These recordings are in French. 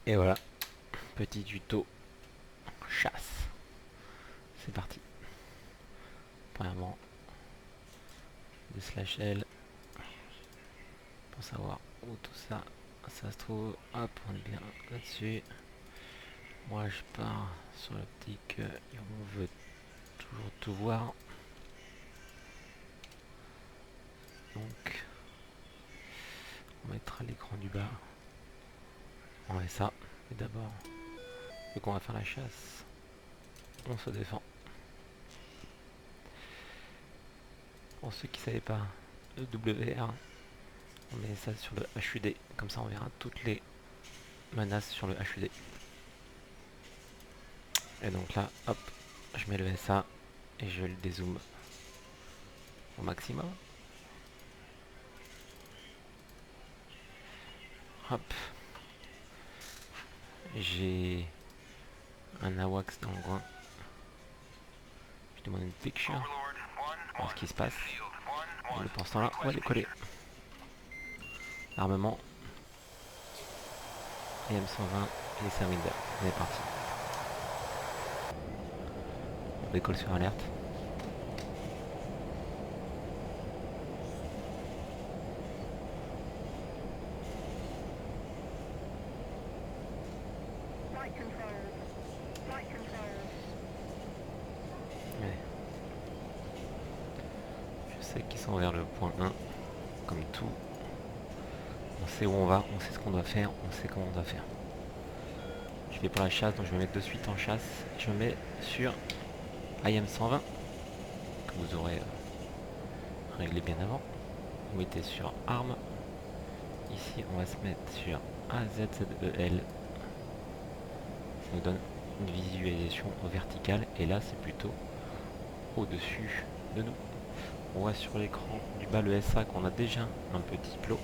Et voilà, petit tuto chasse. C'est parti. Premièrement, des slash L pour savoir où tout ça, ça se trouve. Hop, on est bien là-dessus. Moi je pars sur l'optique et on veut toujours tout voir. Donc on mettra l'écran du bas. On met ça. Et d'abord, vu qu'on va faire la chasse, on se défend. Pour ceux qui ne savaient pas, le WR, on met ça sur le HUD. Comme ça on verra toutes les menaces sur le HUD. Et donc là, hop, je mets le SA et je le dézoome au maximum. Hop, j'ai un AWACS dans le coin. Je demande une picture, voir ce qui se passe. Et pendant ce temps-là, on va les coller. Armement, AM120 et Serminder. On est parti. On décolle sur alerte. Allez. Je sais qu'ils sont vers le point 1, comme tout. On sait où on va, on sait ce qu'on doit faire, on sait comment on doit faire. Je vais pour la chasse, donc je vais mettre de suite en chasse. Je me mets sur IM120, que vous aurez réglé bien avant. Vous mettez sur arme. Ici, on va se mettre sur AZZEL. Ça nous donne une visualisation verticale. Et là, c'est plutôt au-dessus de nous. On voit sur l'écran du bas le SA qu'on a déjà un petit plot.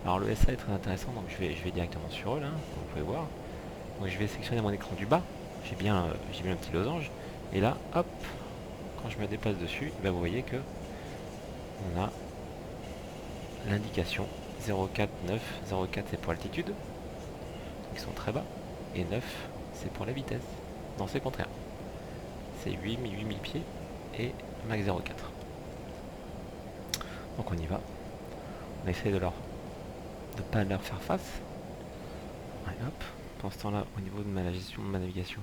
Alors le SA est très intéressant, donc je vais directement sur eux là, comme vous pouvez voir. Donc je vais sélectionner mon écran du bas. J'ai bien un petit losange. Et là, hop, quand je me déplace dessus, ben vous voyez que on a l'indication 0,4, 9, 0,4 c'est pour l'altitude, donc ils sont très bas, et 9 c'est pour la vitesse. Non, c'est contraire. C'est 8000 pieds et max 0,4. Donc on y va. On essaie de pas leur faire face. Allez hop. Pendant ce temps-là, au niveau de ma gestion de ma navigation,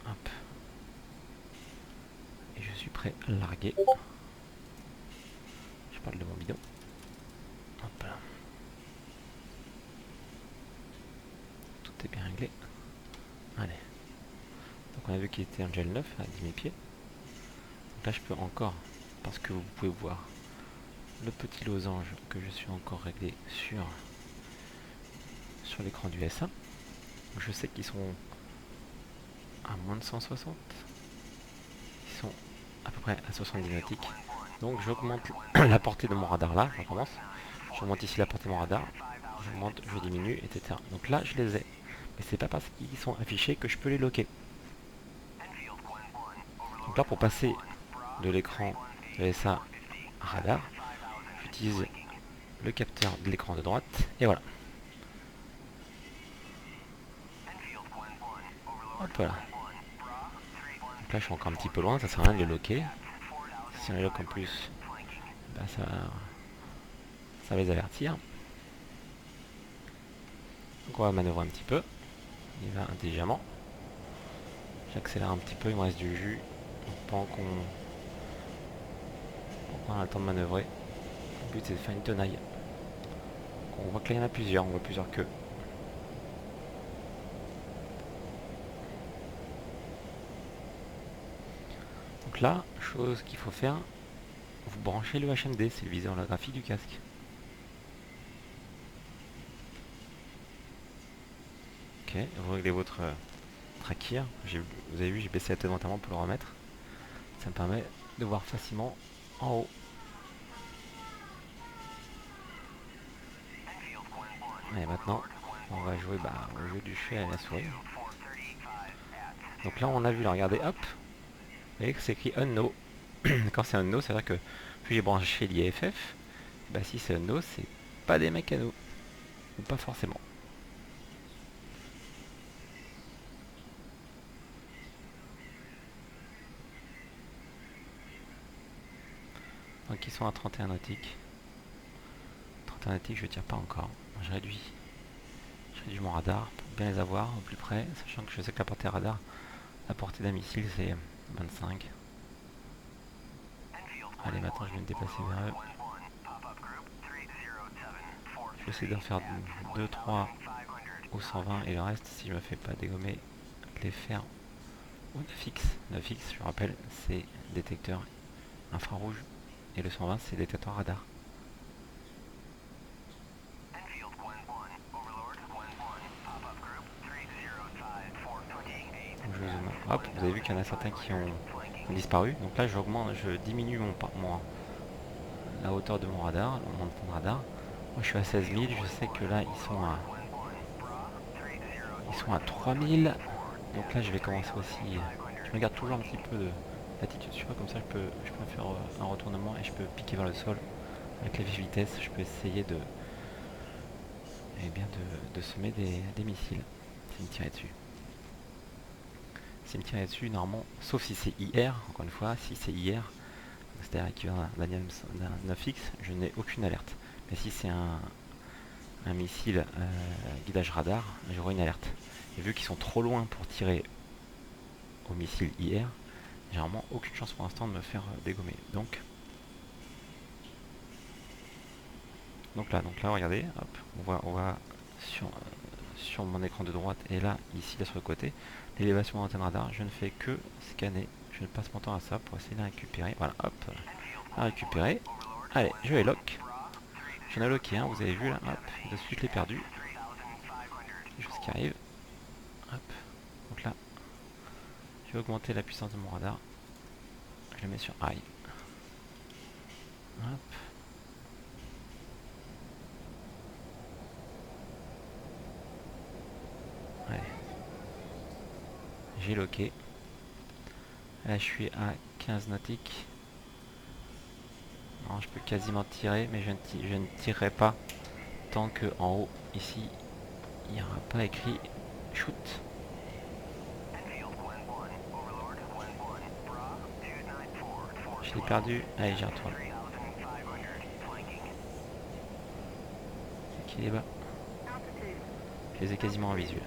hop. Et je suis prêt à larguer. Je parle de mon bidon. Hop là. Tout est bien réglé. Allez. Donc on a vu qu'il était un gel 9 à 10 000 pieds. Donc là je peux encore, parce que vous pouvez voir le petit losange que je suis encore réglé sur l'écran du SA. Je sais qu'ils sont à moins de 160. Ils sont à peu près à 70 nautiques. Donc j'augmente la portée de mon radar là, je recommence. J'augmente ici la portée de mon radar. J'augmente, je diminue, etc. Donc là je les ai. Mais c'est pas parce qu'ils sont affichés que je peux les loquer. Donc là pour passer de l'écran de SA à radar, j'utilise le capteur de l'écran de droite et voilà. Hop là. Donc là je suis encore un petit peu loin, ça sert à rien de les loquer. Si on les loque en plus, bah ça va les avertir. Donc on va manœuvrer un petit peu. Il va intelligemment. J'accélère un petit peu, il me reste du jus. Pendant qu'on a le temps de manœuvrer. Le but c'est de faire une tenaille. On voit que là il y en a plusieurs, on voit plusieurs queues. Donc là, chose qu'il faut faire, vous branchez le HMD, c'est le viseur holographique du casque. Ok, vous réglez votre tracking. Vous avez vu, j'ai baissé la tête volontairement pour le remettre. Ça me permet de voir facilement en haut. Et maintenant, on va jouer au jeu du chat et à la souris. Donc là, on a vu, là, regardez, hop. Vous voyez que c'est écrit Unno. Quand c'est Unno, ça veut dire que plus j'ai branché l'IFF, bah si c'est Unno, c'est pas des mecs à nous. Ou pas forcément. Donc ils sont à 31 nautiques. 31 nautiques, je tire pas encore. Je réduis mon radar pour bien les avoir au plus près, sachant que je sais que la portée radar, la portée d'un missile c'est 25. Allez, maintenant je vais me déplacer vers eux. Je vais essayer d'en faire 2, 3 ou 120 et le reste, si je me fais pas dégommer, de les faire au 9X. 9X, je rappelle, c'est détecteur infrarouge et le 120 c'est détecteur radar. Je zoome. Hop, vous avez vu qu'il y en a certains qui ont disparu. Donc là, je diminue la hauteur de mon radar, mon point de radar. Moi, je suis à 16 000. Je sais que là, ils sont à 3000. Donc là, je vais commencer aussi. Je me garde toujours un petit peu de latitude sur eux, comme ça, je peux faire un retournement et je peux piquer vers le sol avec la vitesse. Je peux essayer de semer des missiles. C'est me tirer dessus. C'est me tirer dessus normalement, sauf si c'est IR, encore une fois, si c'est IR, c'est-à-dire équivalent d'un 9X, je n'ai aucune alerte. Mais si c'est un missile guidage radar, j'aurai une alerte. Et vu qu'ils sont trop loin pour tirer au missile IR, j'ai vraiment aucune chance pour l'instant de me faire dégommer. Donc là, regardez, hop, on voit sur mon écran de droite et là, ici, là sur le côté, l'élévation de l'antenne radar, je ne fais que scanner, je ne passe mon temps à ça pour essayer de la récupérer. Voilà, hop, à récupérer. Allez, je vais lock. J'en ai locké un, vous avez vu là, hop, de suite je l'ai perdu. Quelque chose qui arrive. Hop, donc là, je vais augmenter la puissance de mon radar. Je le mets sur high. Hop. Allez. J'ai locké. Là je suis à 15 nautiques. Non, je peux quasiment tirer, mais je ne tirerai pas tant que en haut, ici, il n'y aura pas écrit shoot. Je l'ai perdu. Allez, j'y retourne. C'est qui est bas? Je les ai quasiment en visuel.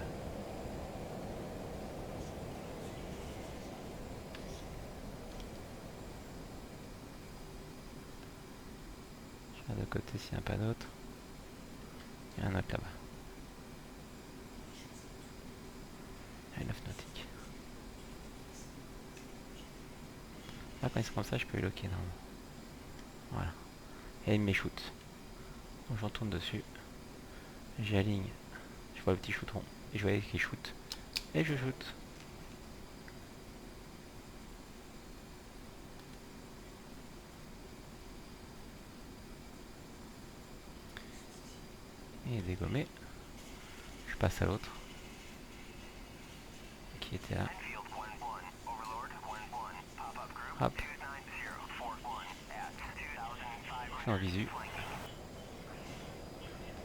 Je regarde de côté s'il n'y en a pas d'autres. Il y en a un autre là-bas. Il y a 9 nautiques. Là, quand ils sont comme ça, je peux les locker normalement. Voilà. Et il me met shoot. Donc j'en tourne dessus. J'aligne. Je vois le petit shootron. Et je vois écrit shoot. Et je shoot. Et dégommé. Je passe à l'autre. Qui était là. Hop. Je suis en visu.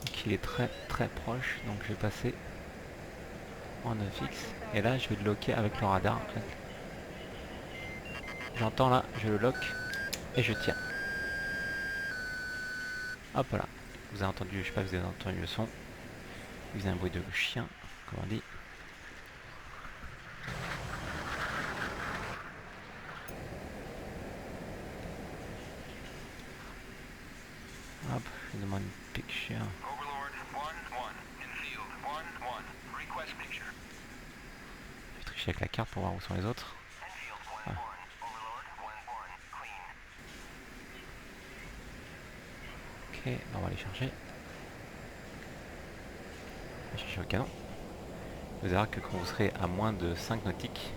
Donc il est très très proche. Donc je vais passer en 9X. Et là je vais le locker avec le radar. J'entends là, je le lock. Et je tiens. Hop là. Vous avez entendu, je sais pas si vous avez entendu le son. Vous avez un bruit de chien, comme on dit. Hop, je demande une picture. Je vais tricher avec la carte pour voir où sont les autres. Voilà. Ok, on va aller chercher. On va chercher au canon. Vous verrez que quand vous serez à moins de 5 nautiques,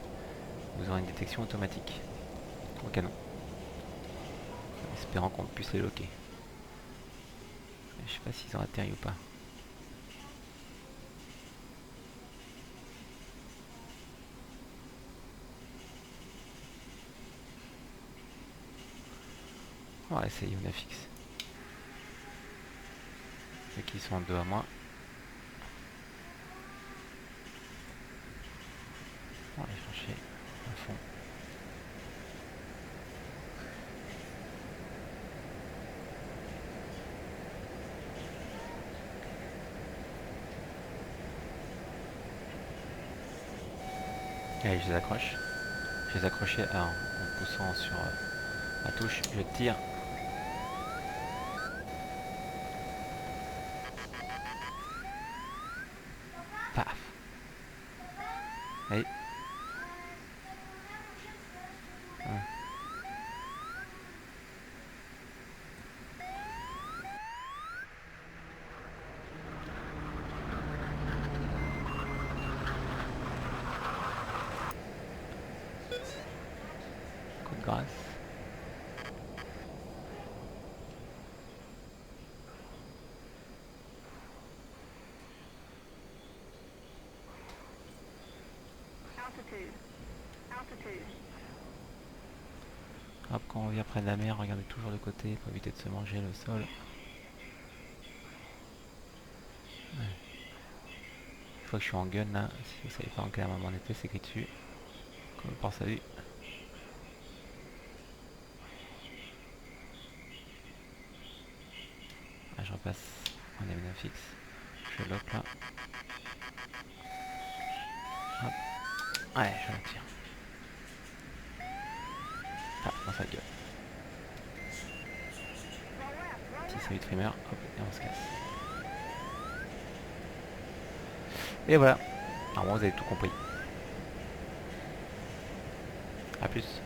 vous aurez une détection automatique au canon. En espérant qu'on puisse les loquer. Je sais pas s'ils ont atterri ou pas. On va essayer une fixe. Ceux qui sont en deux à moi. On va aller chercher à fond. Allez, je les accroche. Je les accrochais en poussant sur la touche. Je tire. Paf. Allez. Ouais. Coup de grâce. Hop, quand on vient près de la mer, regardez toujours de côté pour éviter de se manger le sol. Ouais. Une fois que je suis en gun là, si vous savez pas en quel moment on était, c'est écrit dessus. Comme on pense à lui. Ah, je repasse en M9 fixe. Je lock là. Hop. Ouais, je la tire. Ah, dans sa gueule. Petit salut trimmer, hop, et on se casse. Et voilà. Normalement vous avez tout compris. A plus.